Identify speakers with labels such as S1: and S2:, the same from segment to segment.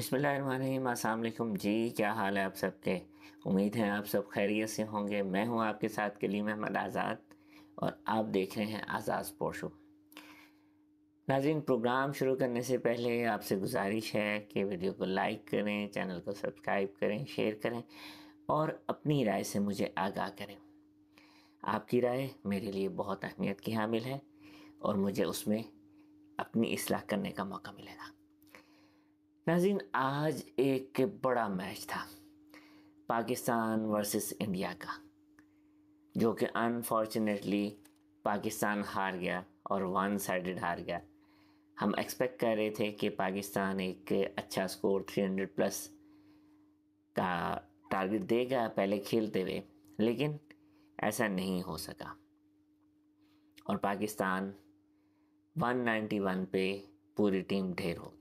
S1: बिस्मिल्लाहिर्रहमानिर्रहीम। अस्सलाम वालेकुम जी, क्या हाल है आप सबके। उम्मीद है आप सब खैरियत से होंगे। मैं हूं आपके साथ कलीम अहमद आज़ाद और आप देख रहे हैं आज़ाद स्पोर्ट शो। नाज़रीन, प्रोग्राम शुरू करने से पहले आपसे गुजारिश है कि वीडियो को लाइक करें, चैनल को सब्सक्राइब करें, शेयर करें और अपनी राय से मुझे आगाह करें। आपकी राय मेरे लिए बहुत अहमियत की हामिल है और मुझे उसमें अपनी इस्लाह करने का मौका मिलेगा। नाज़रीन, आज एक बड़ा मैच था पाकिस्तान वर्सेस इंडिया का, जो कि अनफॉर्चुनेटली पाकिस्तान हार गया और वन साइडेड हार गया। हम एक्सपेक्ट कर रहे थे कि पाकिस्तान एक अच्छा स्कोर 300 प्लस का टारगेट देगा पहले खेलते हुए, लेकिन ऐसा नहीं हो सका और पाकिस्तान 191 पे पूरी टीम ढेर हो गई।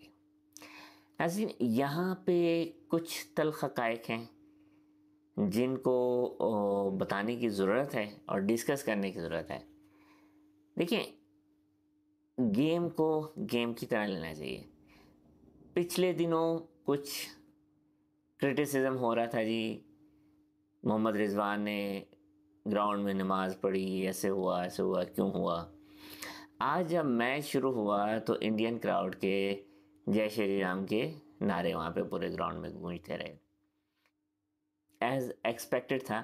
S1: नाज़रीन, यहाँ पे कुछ तल्ख़ हक़ाइक़ हैं जिनको बताने की ज़रूरत है और डिस्कस करने की ज़रूरत है। देखिए, गेम को गेम की तरह लेना चाहिए। पिछले दिनों कुछ क्रिटिसिज्म हो रहा था जी, मोहम्मद रिजवान ने ग्राउंड में नमाज़ पढ़ी, ऐसे हुआ क्यों हुआ। आज जब मैच शुरू हुआ तो इंडियन क्राउड के जय श्री राम के नारे वहाँ पे पूरे ग्राउंड में गूंजते रहे। एज एक्सपेक्टेड था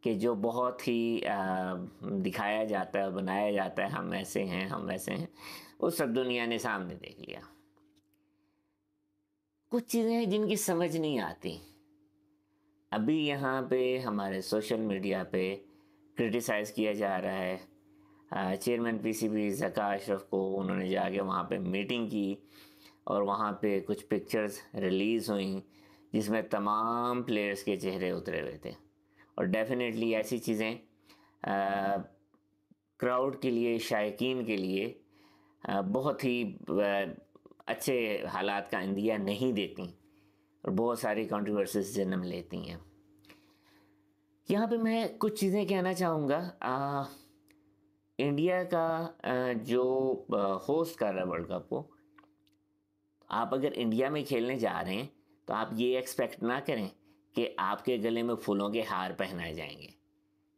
S1: कि जो बहुत ही दिखाया जाता है, बनाया जाता है, हम ऐसे हैं, हम वैसे हैं, वो सब दुनिया ने सामने देख लिया। कुछ चीज़ें हैं जिनकी समझ नहीं आती। अभी यहाँ पे हमारे सोशल मीडिया पे क्रिटिसाइज़ किया जा रहा है। चेयरमैन पीसीबी ज़का अशरफ को उन्होंने जाके वहाँ पे मीटिंग की और वहाँ पे कुछ पिक्चर्स रिलीज़ हुई जिसमें तमाम प्लेयर्स के चेहरे उतरे हुए थे और डेफिनेटली ऐसी चीज़ें क्राउड के लिए, शायकीन के लिए बहुत ही अच्छे हालात का इंदिया नहीं देती और बहुत सारी कंट्रोवर्सीज जन्म लेती हैं। यहाँ पे मैं कुछ चीज़ें कहना चाहूँगा। इंडिया का जो होस्ट कर रहा है वर्ल्ड कप को, आप अगर इंडिया में खेलने जा रहे हैं तो आप ये एक्सपेक्ट ना करें कि आपके गले में फूलों के हार पहनाए जाएंगे।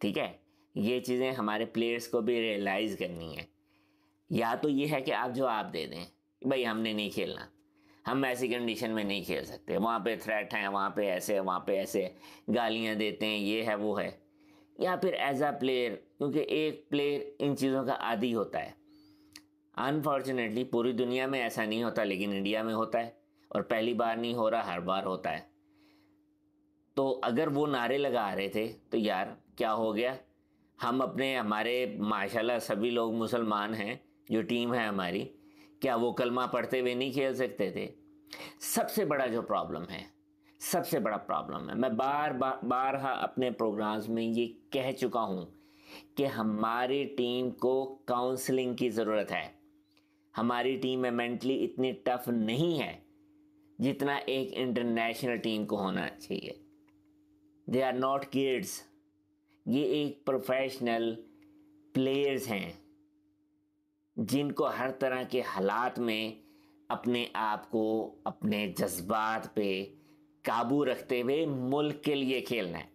S1: ठीक है, ये चीज़ें हमारे प्लेयर्स को भी रियलाइज़ करनी है। या तो ये है कि आप जवाब दे दें, भाई हमने नहीं खेलना, हम ऐसी कंडीशन में नहीं खेल सकते, वहाँ पे थ्रेट हैं, वहाँ पे ऐसे है, वहाँ पे ऐसे, गालियाँ देते हैं, ये है वो है। या फिर एज अ प्लेयर, क्योंकि एक प्लेयर इन चीज़ों का आदी होता है। अनफॉर्चुनेटली पूरी दुनिया में ऐसा नहीं होता, लेकिन इंडिया में होता है और पहली बार नहीं हो रहा, हर बार होता है। तो अगर वो नारे लगा रहे थे तो यार क्या हो गया, हमारे माशाल्लाह सभी लोग मुसलमान हैं, जो टीम है हमारी, क्या वो कलमा पढ़ते हुए नहीं खेल सकते थे। सबसे बड़ा जो प्रॉब्लम है, सबसे बड़ा प्रॉब्लम है, मैं बारहा अपने प्रोग्राम्स में ये कह चुका हूँ कि हमारी टीम को काउंसलिंग की ज़रूरत है। हमारी टीम में मेंटली इतनी टफ नहीं है जितना एक इंटरनेशनल टीम को होना चाहिए। दे आर नॉट किड्स, ये एक प्रोफेशनल प्लेयर्स हैं जिनको हर तरह के हालात में अपने आप को, अपने जज्बात पे काबू रखते हुए मुल्क के लिए खेलना है।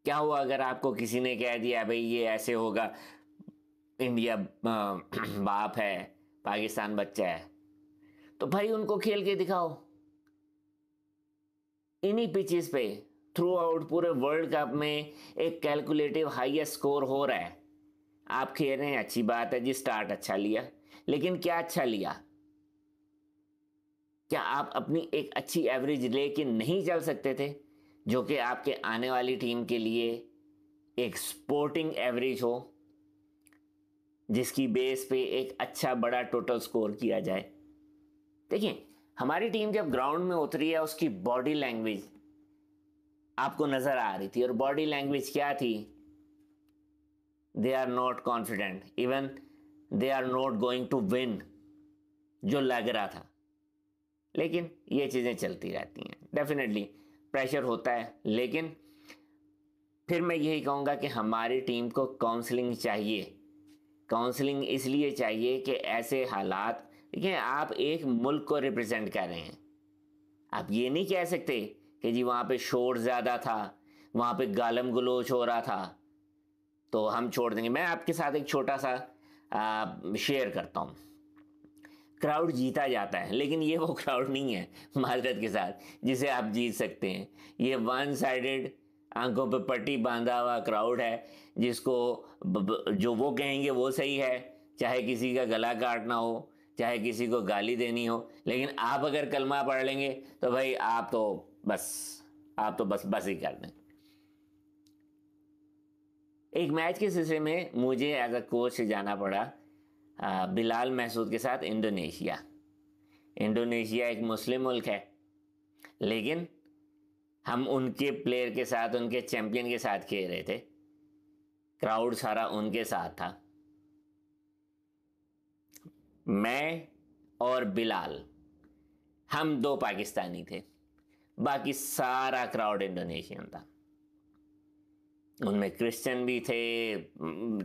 S1: क्या हुआ अगर आपको किसी ने कह दिया भाई ये ऐसे होगा, इंडिया बाप है, पाकिस्तान बच्चा है, तो भाई उनको खेल के दिखाओ इन्हीं पिचेस पे। थ्रू आउट पूरे वर्ल्ड कप में एक कैलकुलेटिव हाईएस्ट स्कोर हो रहा है। आप खेल रहे हैं, अच्छी बात है जी, स्टार्ट अच्छा लिया, लेकिन क्या अच्छा लिया? क्या आप अपनी एक अच्छी एवरेज लेके नहीं चल सकते थे, जो कि आपके आने वाली टीम के लिए एक स्पोर्टिंग एवरेज हो, जिसकी बेस पे एक अच्छा बड़ा टोटल स्कोर किया जाए? देखिए, हमारी टीम जब ग्राउंड में उतरी है, उसकी बॉडी लैंग्वेज आपको नजर आ रही थी, और बॉडी लैंग्वेज क्या थी? They are not confident, even they are not going to win, जो लग रहा था। लेकिन ये चीज़ें चलती रहती हैं, डेफिनेटली प्रेशर होता है, लेकिन फिर मैं यही कहूँगा कि हमारी टीम को काउंसलिंग चाहिए। काउंसलिंग इसलिए चाहिए कि ऐसे हालात, देखिए आप एक मुल्क को रिप्रेजेंट कर रहे हैं, आप ये नहीं कह सकते कि जी वहाँ पे शोर ज़्यादा था, वहाँ पे गालम गलोच हो रहा था, तो हम छोड़ देंगे। मैं आपके साथ एक छोटा सा शेयर करता हूँ। क्राउड जीता जाता है, लेकिन ये वो क्राउड नहीं है, माजरत के साथ, जिसे आप जीत सकते हैं। ये वन साइडेड, आंखों पे पट्टी बांधा हुआ क्राउड है, जिसको जो वो कहेंगे वो सही है, चाहे किसी का गला काटना हो, चाहे किसी को गाली देनी हो। लेकिन आप अगर कलमा पढ़ लेंगे तो भाई आप तो बस बस ही कर दें। एक मैच के सिलसिले में मुझे एज अ कोच जाना पड़ा बिलाल महसूद के साथ इंडोनेशिया। इंडोनेशिया एक मुस्लिम मुल्क है, लेकिन हम उनके प्लेयर के साथ, उनके चैंपियन के साथ खेल रहे थे, क्राउड सारा उनके साथ था। मैं और बिलाल, हम दो पाकिस्तानी थे, बाकी सारा क्राउड इंडोनेशियन था। उनमें क्रिश्चियन भी थे,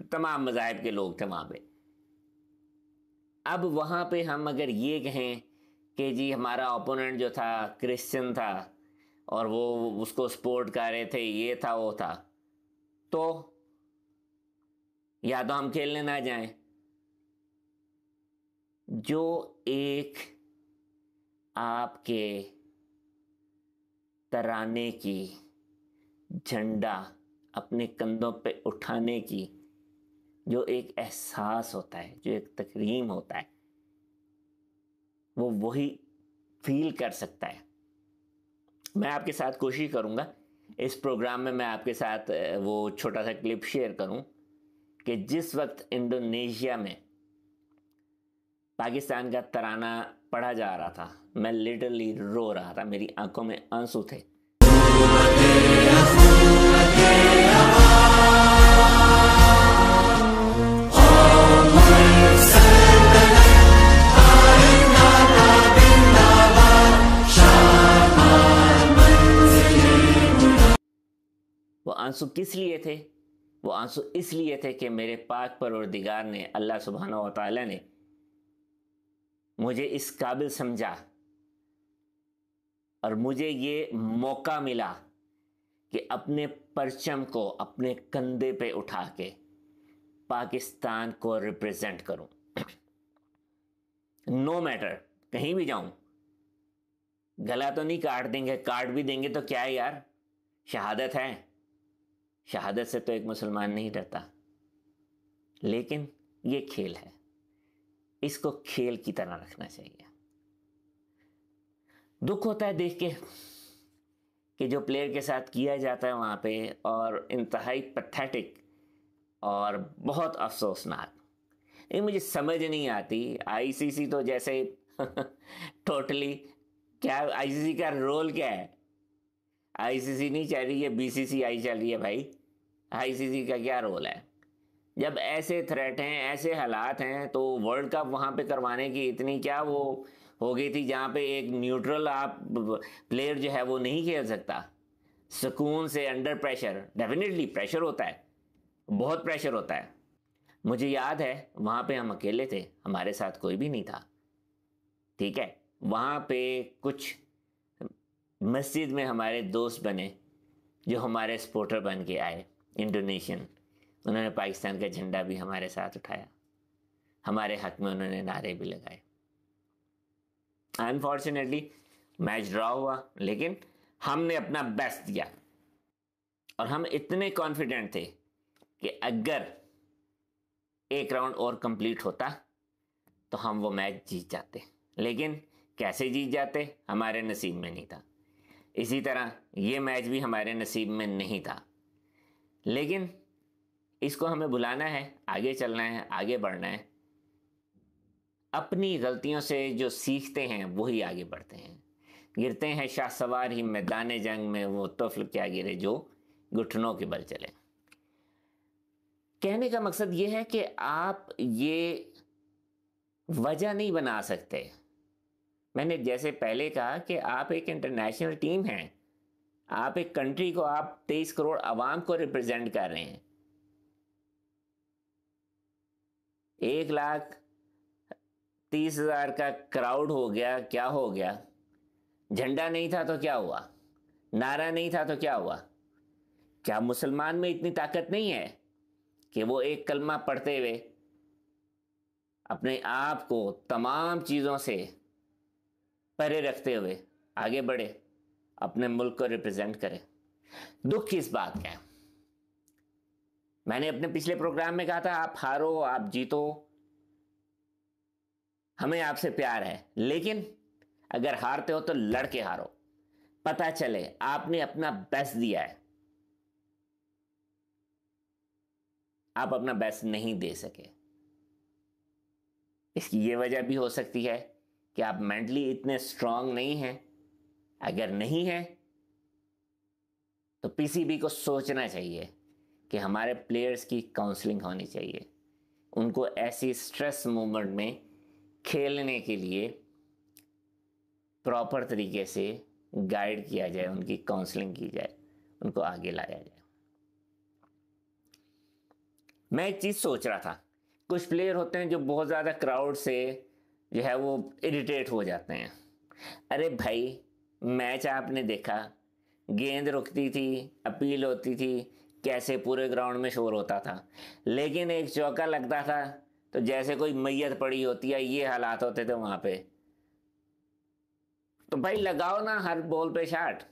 S1: तमाम मज़ाहिब के लोग थे वहाँ पे। अब वहाँ पे हम अगर ये कहें कि जी हमारा ओपोनेंट जो था क्रिश्चियन था और वो उसको सपोर्ट कर रहे थे, ये था वो था, तो या तो हम खेलने ना जाएं। जो एक आपके तराने की, झंडा अपने कंधों पे उठाने की जो एक एहसास होता है, जो एक तकरीम होता है, वो वही फील कर सकता है। मैं आपके साथ कोशिश करूंगा इस प्रोग्राम में मैं आपके साथ वो छोटा सा क्लिप शेयर करूं कि जिस वक्त इंडोनेशिया में पाकिस्तान का तराना पढ़ा जा रहा था, मैं लिटरली रो रहा था, मेरी आंखों में आंसू थे। वो आंसू किस लिए थे? वो आंसू इसलिए थे कि मेरे पाक परवरदिगार ने, अल्लाह सुब्हानहू व तआला ने मुझे इस काबिल समझा और मुझे ये मौका मिला कि अपने परचम को अपने कंधे पे उठा के पाकिस्तान को रिप्रेजेंट करूं। नो मैटर कहीं भी जाऊं, गला तो नहीं काट देंगे, काट भी देंगे तो क्या है यार, शहादत है, शहादत से तो एक मुसलमान नहीं डरता। लेकिन ये खेल है, इसको खेल की तरह रखना चाहिए। दुख होता है देख के कि जो प्लेयर के साथ किया जाता है वहाँ पे, और इंतहाई पैथेटिक और बहुत अफसोसनाक। ये मुझे समझ नहीं आती, आईसीसी तो जैसे टोटली क्या, आईसीसी का रोल क्या है? आईसीसी नहीं चल रही है, बीसीसीआई चल रही है भाई। आईसीसी का क्या रोल है? जब ऐसे थ्रेट हैं, ऐसे हालात हैं, तो वर्ल्ड कप वहाँ पे करवाने की इतनी क्या वो हो गई थी, जहाँ पे एक न्यूट्रल आप प्लेयर जो है वो नहीं खेल सकता सुकून से अंडर प्रेशर। डेफिनेटली प्रेशर होता है, बहुत प्रेशर होता है। मुझे याद है वहाँ पे हम अकेले थे, हमारे साथ कोई भी नहीं था, ठीक है। वहाँ पे कुछ मस्जिद में हमारे दोस्त बने जो हमारे सपोर्टर बन के आए, इंडोनेशियन। उन्होंने पाकिस्तान का झंडा भी हमारे साथ उठाया, हमारे हक में उन्होंने नारे भी लगाए। अनफॉर्चुनेटली मैच ड्रॉ हुआ, लेकिन हमने अपना बेस्ट दिया। और हम इतने कॉन्फिडेंट थे कि अगर एक राउंड और कंप्लीट होता तो हम वो मैच जीत जाते। लेकिन कैसे जीत जाते, हमारे नसीब में नहीं था। इसी तरह ये मैच भी हमारे नसीब में नहीं था। लेकिन इसको हमें भुलाना है, आगे चलना है, आगे बढ़ना है। अपनी गलतियों से जो सीखते हैं वही आगे बढ़ते हैं। गिरते हैं शाहसवार ही मैदान जंग में, वो तोफल क्या गिरे जो घुटनों के बल चले। कहने का मकसद ये है कि आप ये वजह नहीं बना सकते। मैंने जैसे पहले कहा कि आप एक इंटरनेशनल टीम हैं, आप एक कंट्री को, आप 23 करोड़ आवाम को रिप्रेजेंट कर रहे हैं। 1,30,000 का क्राउड हो गया, क्या हो गया? झंडा नहीं था तो क्या हुआ? नारा नहीं था तो क्या हुआ? क्या मुसलमान में इतनी ताकत नहीं है कि वो एक कलमा पढ़ते हुए अपने आप को तमाम चीज़ों से परे रखते हुए आगे बढ़े, अपने मुल्क को रिप्रेजेंट करे? दुख किस बात का है? मैंने अपने पिछले प्रोग्राम में कहा था, आप हारो आप जीतो, हमें आपसे प्यार है, लेकिन अगर हारते हो तो लड़के हारो। पता चले आपने अपना बेस्ट दिया है, आप अपना बेस्ट नहीं दे सके। इसकी ये वजह भी हो सकती है कि आप मेंटली इतने स्ट्रांग नहीं हैं। अगर नहीं है तो पीसीबी को सोचना चाहिए कि हमारे प्लेयर्स की काउंसलिंग होनी चाहिए, उनको ऐसी स्ट्रेस मूवमेंट में खेलने के लिए प्रॉपर तरीके से गाइड किया जाए, उनकी काउंसलिंग की जाए, उनको आगे लाया जाए। मैं एक चीज़ सोच रहा था, कुछ प्लेयर होते हैं जो बहुत ज़्यादा क्राउड से जो है वो इरिटेट हो जाते हैं। अरे भाई, मैच आपने देखा, गेंद रुकती थी, अपील होती थी, कैसे पूरे ग्राउंड में शोर होता था, लेकिन एक चौका लगता था तो जैसे कोई मैयत पड़ी होती है, ये हालात होते थे वहां पे। तो भाई लगाओ ना हर बॉल पे शॉट,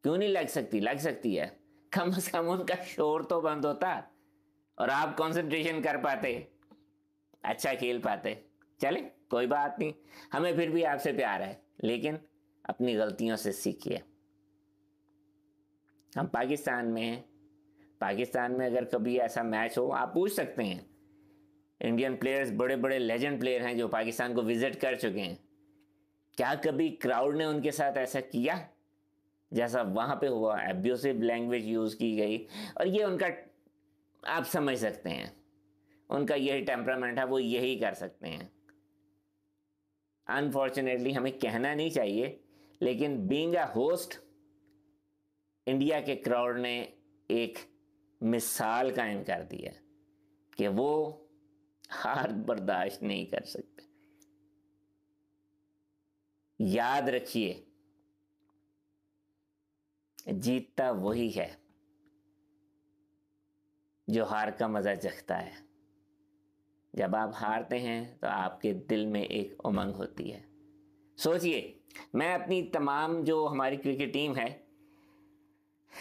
S1: क्यों नहीं लग सकती? लग सकती है। कम से कम उनका शोर तो बंद होता और आप कंसंट्रेशन कर पाते, अच्छा खेल पाते। चले, कोई बात नहीं, हमें फिर भी आपसे प्यार है, लेकिन अपनी गलतियों से सीखिए। हम पाकिस्तान में हैं, पाकिस्तान में अगर कभी ऐसा मैच हो, आप पूछ सकते हैं। इंडियन प्लेयर्स, बड़े बड़े लेजेंड प्लेयर हैं जो पाकिस्तान को विजिट कर चुके हैं, क्या कभी क्राउड ने उनके साथ ऐसा किया जैसा वहां पे हुआ? एब्यूसिव लैंग्वेज यूज की गई, और ये उनका, आप समझ सकते हैं, उनका यही टेम्परामेंट है, वो यही कर सकते हैं। अनफॉर्चुनेटली हमें कहना नहीं चाहिए, लेकिन बीइंग अ होस्ट, इंडिया के क्राउड ने एक मिसाल कायम कर दी है कि वो हार बर्दाश्त नहीं कर सकते। याद रखिए, जीतता वही है जो हार का मजा चखता है। जब आप हारते हैं तो आपके दिल में एक उमंग होती है। सोचिए, मैं अपनी तमाम जो हमारी क्रिकेट टीम है,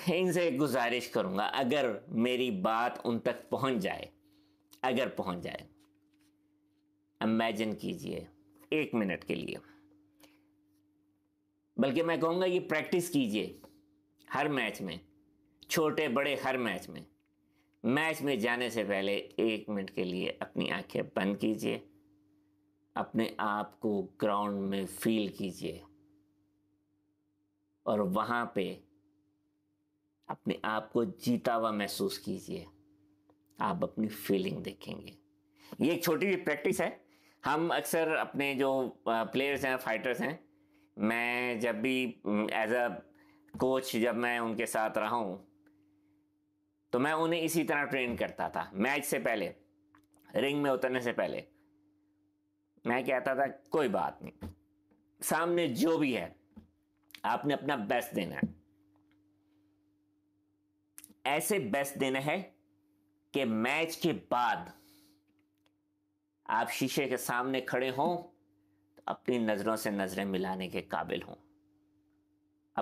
S1: इनसे गुजारिश करूंगा, अगर मेरी बात उन तक पहुंच जाए, अगर पहुंच जाए, इमेजिन कीजिए 1 मिनट के लिए, बल्कि मैं कहूंगा ये प्रैक्टिस कीजिए हर मैच में, छोटे बड़े हर मैच में जाने से पहले 1 मिनट के लिए अपनी आंखें बंद कीजिए, अपने आप को ग्राउंड में फील कीजिए, और वहां पे अपने आप को जीता हुआ महसूस कीजिए। आप अपनी फीलिंग देखेंगे। ये एक छोटी सी प्रैक्टिस है। हम अक्सर अपने जो प्लेयर्स हैं, फाइटर्स हैं, मैं जब भी एज अ कोच, जब मैं उनके साथ रहा हूं, तो मैं उन्हें इसी तरह ट्रेन करता था। मैच से पहले, रिंग में उतरने से पहले मैं कहता था, कोई बात नहीं, सामने जो भी है आपने अपना बेस्ट देना है। ऐसे बेस्ट देना है कि मैच के बाद आप शीशे के सामने खड़े हों तो अपनी नजरों से नजरें मिलाने के काबिल हों,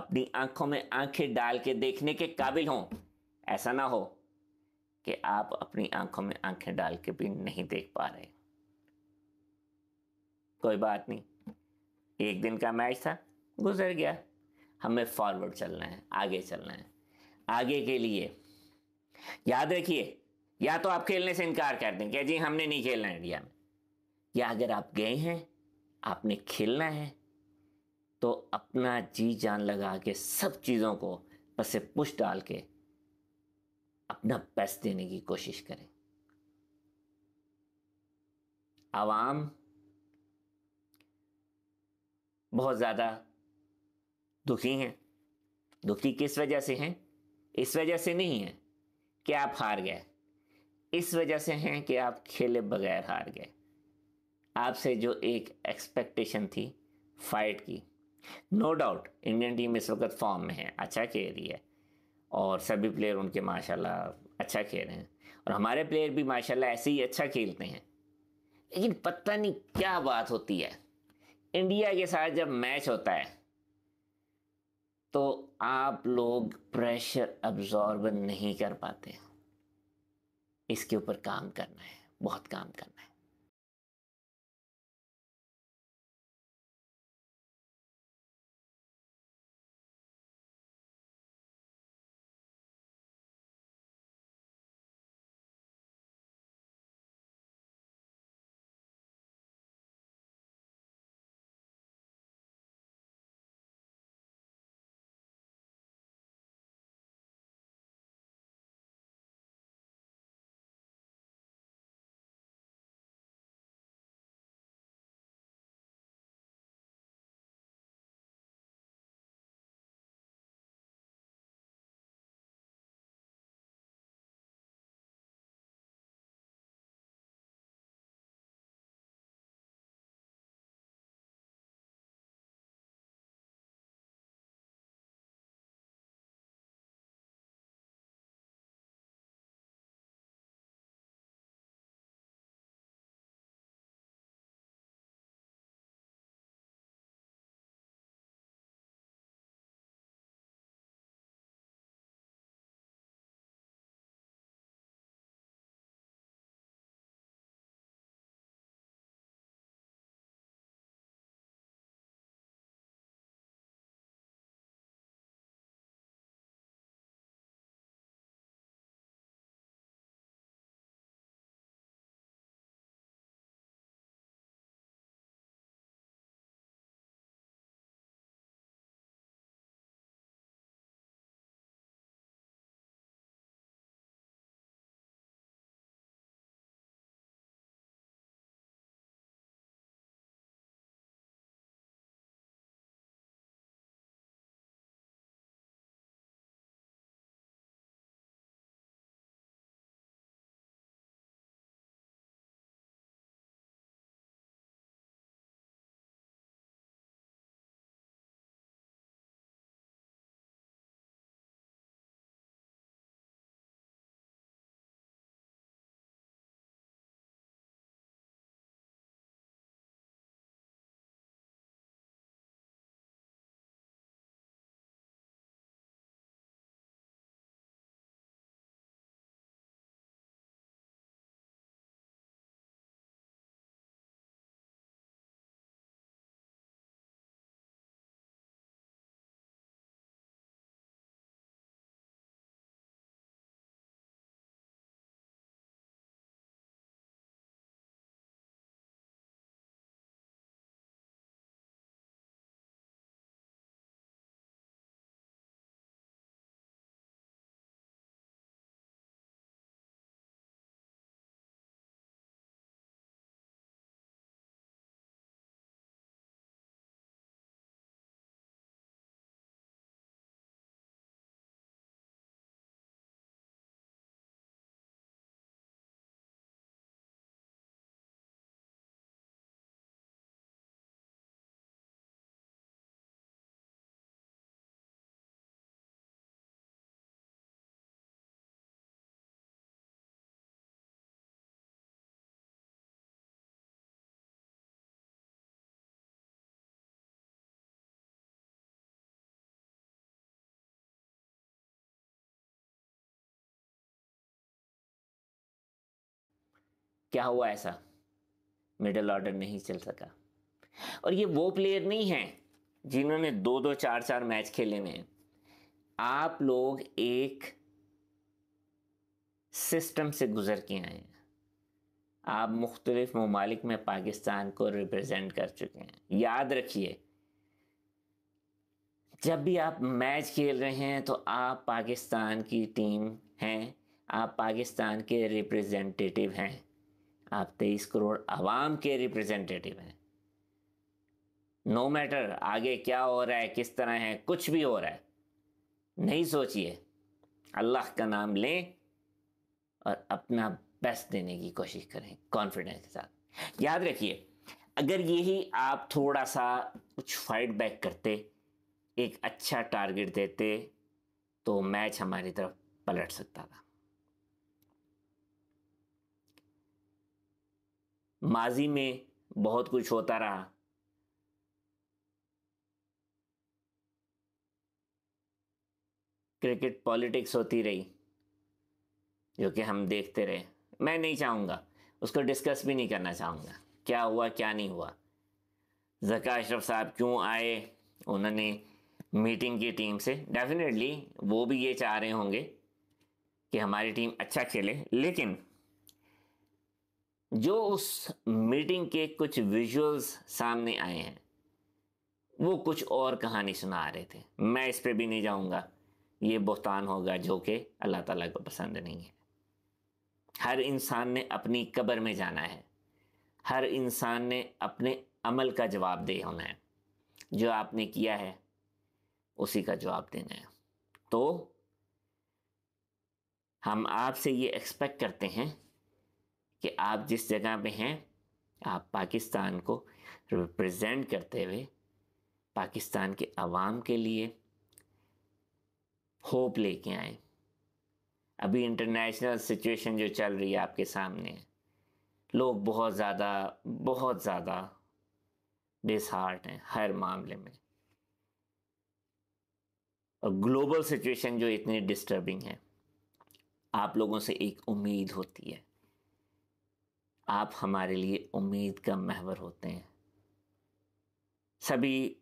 S1: अपनी आंखों में आंखें डाल के देखने के काबिल हों। ऐसा ना हो कि आप अपनी आंखों में आंखें डाल के भी नहीं देख पा रहे। कोई बात नहीं, एक दिन का मैच था, गुजर गया। हमें फॉरवर्ड चलना है, आगे चलना है। आगे के लिए याद रखिए, या तो आप खेलने से इनकार कर दें कि जी हमने नहीं खेलना है इंडिया में, या अगर आप गए हैं, आपने खेलना है, तो अपना जी जान लगा के सब चीज़ों को बस से पुश डाल के अपना बेस्ट देने की कोशिश करें। आवाम बहुत ज़्यादा दुखी हैं। दुखी किस वजह से हैं? इस वजह से नहीं है कि आप हार गए, इस वजह से हैं कि आप खेले बगैर हार गए। आपसे जो एक एक्सपेक्टेशन थी फाइट की, नो डाउट इंडियन टीम इस वक्त फॉर्म में है, अच्छा खेल रही है और सभी प्लेयर उनके माशाल्लाह अच्छा खेल रहे हैं, और हमारे प्लेयर भी माशाल्लाह ऐसे ही अच्छा खेलते हैं। लेकिन पता नहीं क्या बात होती है, इंडिया के साथ जब मैच होता है तो आप लोग प्रेशर अब्जॉर्ब नहीं कर पाते। इसके ऊपर काम करना है, बहुत काम करना है। क्या हुआ ऐसा? मिडिल ऑर्डर नहीं चल सका। और ये वो प्लेयर नहीं हैं जिन्होंने 2-2 4-4 मैच खेले हुए हैं। आप लोग एक सिस्टम से गुजर के आए हैं। आप मुख्तलिफ ममालिक में पाकिस्तान को रिप्रेजेंट कर चुके हैं। याद रखिए, जब भी आप मैच खेल रहे हैं तो आप पाकिस्तान की टीम हैं, आप पाकिस्तान के रिप्रेजेंटेटिव हैं, आप 23 करोड़ आवाम के रिप्रेजेंटेटिव हैं। नो मैटर आगे क्या हो रहा है, किस तरह है, कुछ भी हो रहा है, नहीं सोचिए, अल्लाह का नाम लें और अपना बेस्ट देने की कोशिश करें कॉन्फिडेंस के साथ। याद रखिए, अगर यही आप थोड़ा सा कुछ फाइट बैक करते, एक अच्छा टारगेट देते, तो मैच हमारी तरफ पलट सकता था। माजी में बहुत कुछ होता रहा, क्रिकेट पॉलिटिक्स होती रही, जो कि हम देखते रहे। मैं नहीं चाहूँगा, उसको डिस्कस भी नहीं करना चाहूँगा, क्या हुआ क्या नहीं हुआ। ज़का अशरफ साहब क्यों आए, उन्होंने मीटिंग की टीम से, डेफिनेटली वो भी ये चाह रहे होंगे कि हमारी टीम अच्छा खेले, लेकिन जो उस मीटिंग के कुछ विजुअल्स सामने आए हैं वो कुछ और कहानी सुना रहे थे। मैं इस पे भी नहीं जाऊंगा, ये बुहतान होगा जो कि अल्लाह ताला को पसंद नहीं है। हर इंसान ने अपनी कब्र में जाना है, हर इंसान ने अपने अमल का जवाब दे होना है। जो आपने किया है उसी का जवाब देना है। तो हम आपसे ये एक्सपेक्ट करते हैं कि आप जिस जगह पे हैं, आप पाकिस्तान को रिप्रेजेंट करते हुए पाकिस्तान के अवाम के लिए होप लेके आए। अभी इंटरनेशनल सिचुएशन जो चल रही है आपके सामने है, लोग बहुत ज़्यादा डिसहार्ट हैं हर मामले में, और ग्लोबल सिचुएशन जो इतनी डिस्टर्बिंग है। आप लोगों से एक उम्मीद होती है, आप हमारे लिए उम्मीद का महवर होते हैं। सभी,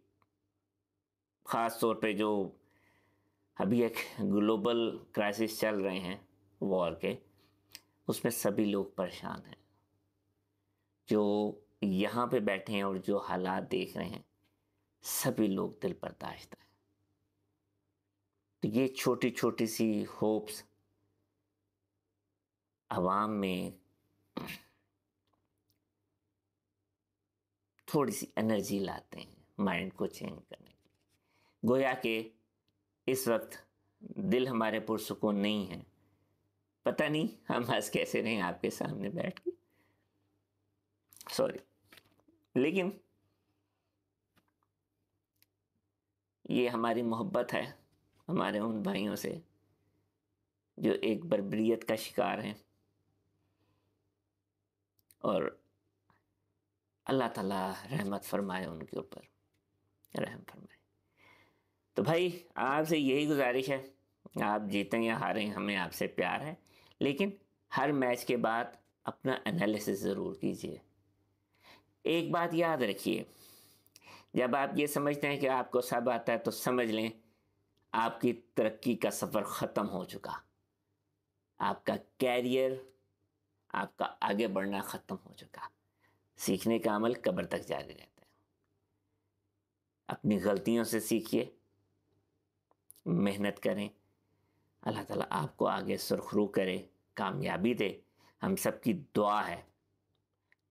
S1: ख़ास तौर पे जो अभी एक ग्लोबल क्राइसिस चल रहे हैं वॉर के, उसमें सभी लोग परेशान हैं। जो यहाँ पे बैठे हैं और जो हालात देख रहे हैं, सभी लोग दिल बर्दाश्त हैं। तो ये छोटी छोटी सी होप्स आवाम में थोड़ी सी एनर्जी लाते हैं माइंड को चेंज करने की। गोया कि इस वक्त दिल हमारे पुरसुकून नहीं है। पता नहीं हम हंस कैसे रहे आपके सामने बैठ के, सॉरी, लेकिन ये हमारी मोहब्बत है हमारे उन भाइयों से जो एक बर्बरियत का शिकार हैं, और अल्लाह ताला रहमत फरमाए उनके ऊपर, रहम फरमाए। तो भाई आपसे यही गुजारिश है, आप जीतें या हारें हमें आपसे प्यार है, लेकिन हर मैच के बाद अपना एनालिसिस ज़रूर कीजिए। एक बात याद रखिए, जब आप ये समझते हैं कि आपको सब आता है तो समझ लें आपकी तरक्की का सफ़र ख़त्म हो चुका। आपका कैरियर, आपका आगे बढ़ना ख़त्म हो चुका। सीखने का अमल कब्र तक जारी रहता है। अपनी गलतियों से सीखिए, मेहनत करें, अल्लाह ताला आपको आगे सुरखरू करे, कामयाबी दे, हम सबकी दुआ है।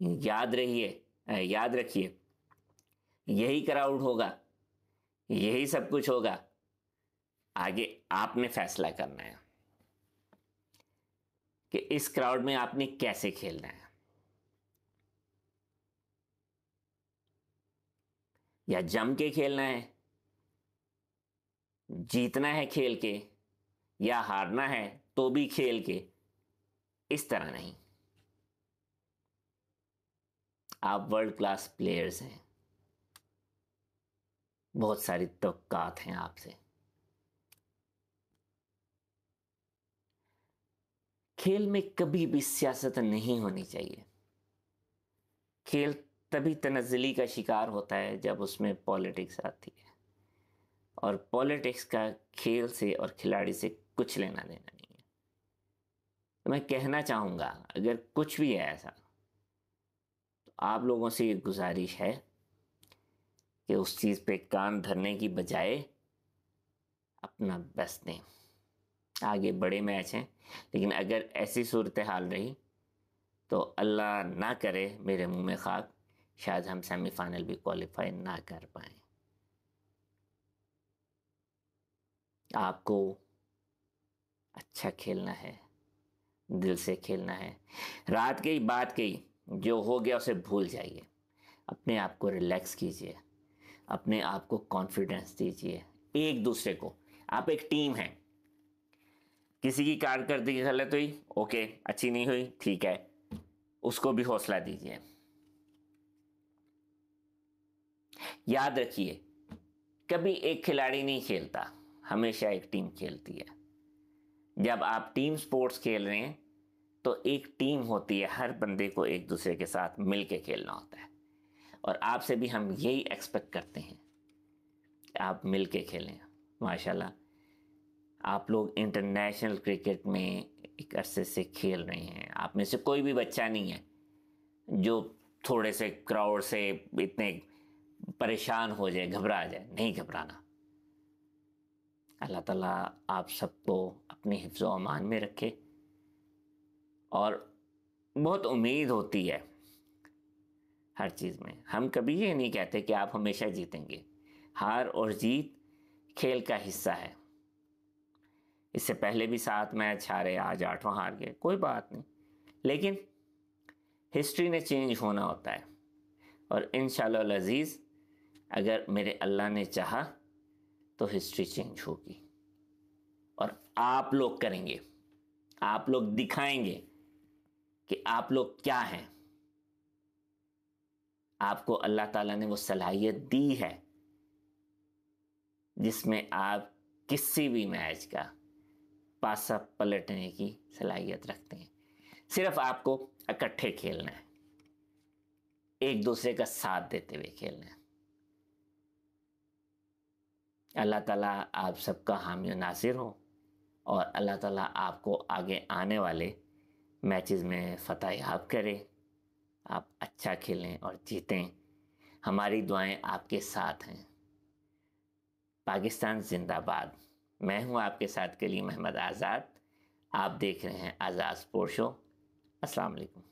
S1: याद रखिए, यही क्राउड होगा, यही सब कुछ होगा, आगे आपने फैसला करना है कि इस क्राउड में आपने कैसे खेलना है। या जम के खेलना है, जीतना है खेल के, या हारना है तो भी खेल के, इस तरह नहीं। आप वर्ल्ड क्लास प्लेयर्स हैं, बहुत सारी तवक्कात हैं आपसे। खेल में कभी भी सियासत नहीं होनी चाहिए। खेल तभी तनज़्ज़ुली का शिकार होता है जब उसमें पॉलिटिक्स आती है, और पॉलिटिक्स का खेल से और खिलाड़ी से कुछ लेना देना नहीं है। तो मैं कहना चाहूँगा, अगर कुछ भी है ऐसा, तो आप लोगों से ये गुजारिश है कि उस चीज़ पे कान धरने की बजाय अपना बेस्ट दें। आगे बड़े मैच हैं, लेकिन अगर ऐसी सूरत हाल रही तो अल्लाह ना करे मेरे मुंह में खाक, शायद हम सेमीफाइनल भी क्वालिफाई ना कर पाए। आपको अच्छा खेलना है, दिल से खेलना है। रात की बात कही, जो हो गया उसे भूल जाइए। अपने आप को रिलैक्स कीजिए, अपने आप को कॉन्फिडेंस दीजिए। एक दूसरे को, आप एक टीम हैं। किसी की कारकर्दगी गलत हुई, ओके, अच्छी नहीं हुई, ठीक है, उसको भी हौसला दीजिए। याद रखिए, कभी एक खिलाड़ी नहीं खेलता, हमेशा एक टीम खेलती है। जब आप टीम स्पोर्ट्स खेल रहे हैं तो एक टीम होती है, हर बंदे को एक दूसरे के साथ मिलके खेलना होता है, और आपसे भी हम यही एक्सपेक्ट करते हैं कि आप मिलके खेलें। माशाल्लाह, आप लोग इंटरनेशनल क्रिकेट में एक अरसे से खेल रहे हैं। आप में से कोई भी बच्चा नहीं है जो थोड़े से क्राउड से इतने परेशान हो जाए, घबरा जाए। नहीं घबराना। अल्लाह ताला आप सबको अपने हिफ्ज़ व अमान में रखे, और बहुत उम्मीद होती है हर चीज़ में। हम कभी ये नहीं कहते कि आप हमेशा जीतेंगे। हार और जीत खेल का हिस्सा है। इससे पहले भी 7 मैच हारे, आज 8वां हार गए, कोई बात नहीं। लेकिन हिस्ट्री ने चेंज होना होता है, और इंशाअल्लाह अज़ीज़, अगर मेरे अल्लाह ने चाहा तो हिस्ट्री चेंज होगी, और आप लोग करेंगे, आप लोग दिखाएंगे कि आप लोग क्या हैं। आपको अल्लाह ताला ने वो सलाहियत दी है जिसमें आप किसी भी मैच का पासा पलटने की सलाहियत रखते हैं। सिर्फ आपको इकट्ठे खेलना है, एक दूसरे का साथ देते हुए खेलना है। अल्लाह ताला आप सबका हामी और नासिर हो, और अल्लाह ताला आपको आगे आने वाले मैचेस में फतह याब करे। आप अच्छा खेलें और जीतें। हमारी दुआएं आपके साथ हैं। पाकिस्तान जिंदाबाद। मैं हूं आपके साथ कलीम अहमद आज़ाद। आप देख रहे हैं आज़ाद स्पोर्ट्स शो। अस्सलाम वालेकुम।